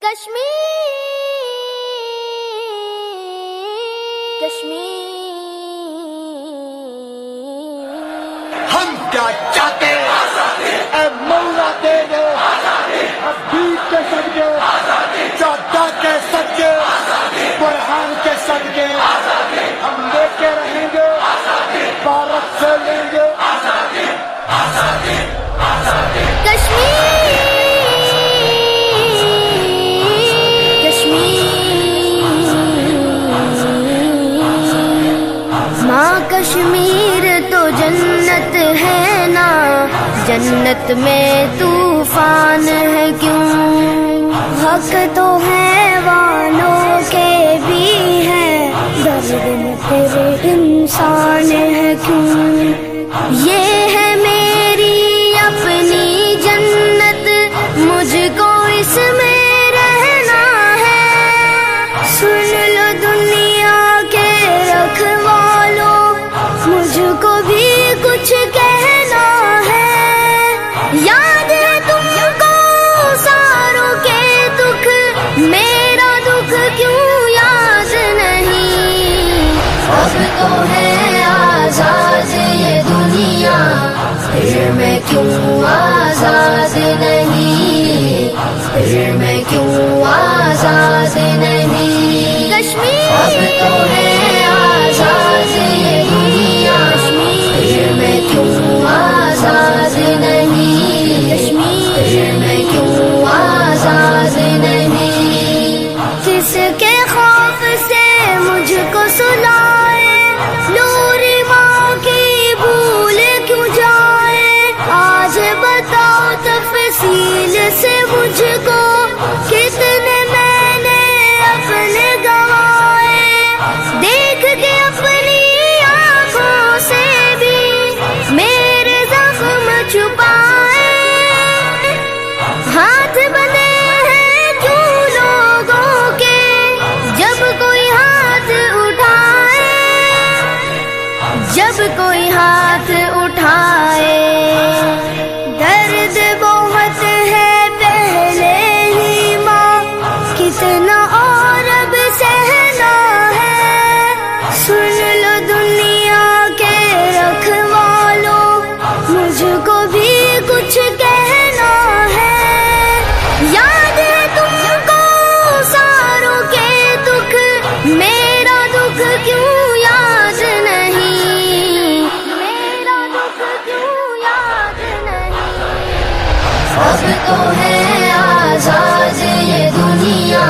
ہم کیا چاہتے اے مولا تیرے حبیب کے صدقے چودہ کے صدقے برہان کے صدقے ہم لے کے رہیں گے بھارت سے لیں گے کشمیر تو جنت ہے نا، جنت میں طوفان ہے کیوں؟ حق تو حیوانوں کے بھی ہے، درد میں پھر انسان ہے کیوں؟ یہ ہے میری اپنی جنت، مجھ کو اس میں رہنا ہے۔ سن لو دنیا کے رکھوالوں، مجھ کو بھی کچھ کہنا ہے۔ یاد ہے تم کو ساروں کے دکھ، میرا دکھ کیوں یاد نہیں؟ اب تو ہے آزاد یہ دنیا، پھر میں کیوں آزاد نہیں؟ پھر میں کیوں آزاد نہیں؟ کشمیر اب تو ہے آزاد یہ دنیا، پھر میں کیوں آزاد نہیں؟ پھر میں کیوں آزاد نہیں؟ کس کے خوف سے مجھ کو سلائے، نور ماں کی بھول کیوں جائے؟ آج بتاؤ تفصیل سے مجھ کو، کتنے میں نے اپنے گوائے، دیکھ کے اپنی آنکھوں سے بھی میرے زخم چھپائے۔ ہاتھ بندے ہیں کیوں لوگوں کے، جب کوئی ہاتھ اٹھائے، جب کوئی ہاتھ اٹھائے۔ درد بہت ہے پہلے ہی ماں، کتنا اور اب سہنا ہے۔ سن لو دنیا کے رکھوالوں، مجھ کو بھی کچھ کہنا ہے۔ یاد ہے تم کو ساروں کے دکھ، میرا دکھ کیوں یاد نہیں؟ میرا دکھ کیوں یاد نہیں؟ اب تو ہے آزاد یہ دنیا،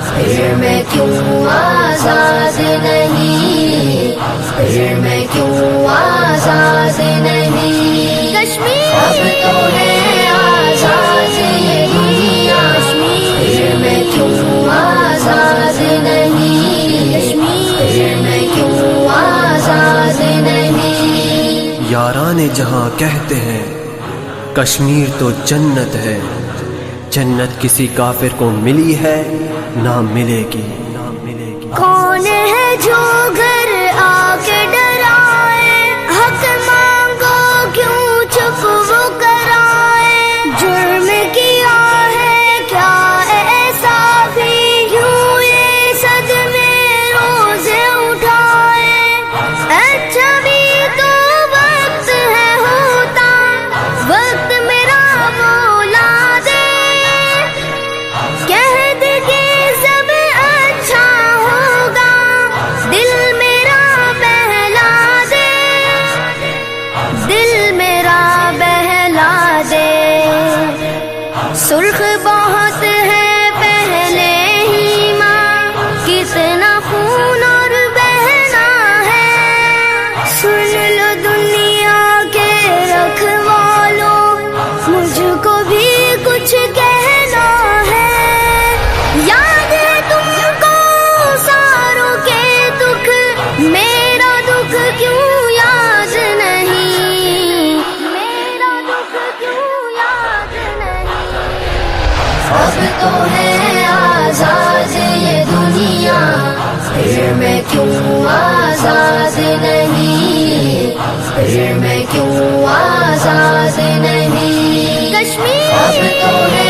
پھر میں کیوں آزاد نہیں؟ پھر میں کیوں آزاد نہیں؟ کشمیر اب تو ہے آزاد یہ دنیا، پھر میں کیوں آزاد نہیں؟ پھر میں کیوں آزاد نہیں؟ یاران جہاں کہتے ہیں کشمیر تو جنت ہے، جنت کسی کافر کو ملی ہے نہ ملے گی۔ کون ہے جو گھر آ کے ڈرائے، حق مانگو کیوں چپ وہ کرائے؟ جرم کیا ہے کیا ایسا بھی، کیوں یہ صدمے روزے اٹھائے؟ اچھا بھی تو وقت ہے ہوتا، وقت میرا بولا دے، کہہ دے کہ سب اچھا ہوگا، دل میرا بہلا دے، دل میرا بہلا دے۔ سرخ بہت ہے پہلے ہی ماں، کتنا خون اور بہنا ہے۔ سن لو دنیا کے رکھوالوں، مجھ کو بھی کچھ کہنا ہے۔ یاد ہے تم کو ساروں کے دکھ، میرا دکھ کیوں یاد نہیں؟ میرا دکھ کیوں یاد نہیں؟ اب تو ہے آزاد یہ دنیا، پھر میں کیوں آزاد نہیں؟ پھر میں کیوں آزاد نہیں؟ کشمیر اب تو ہے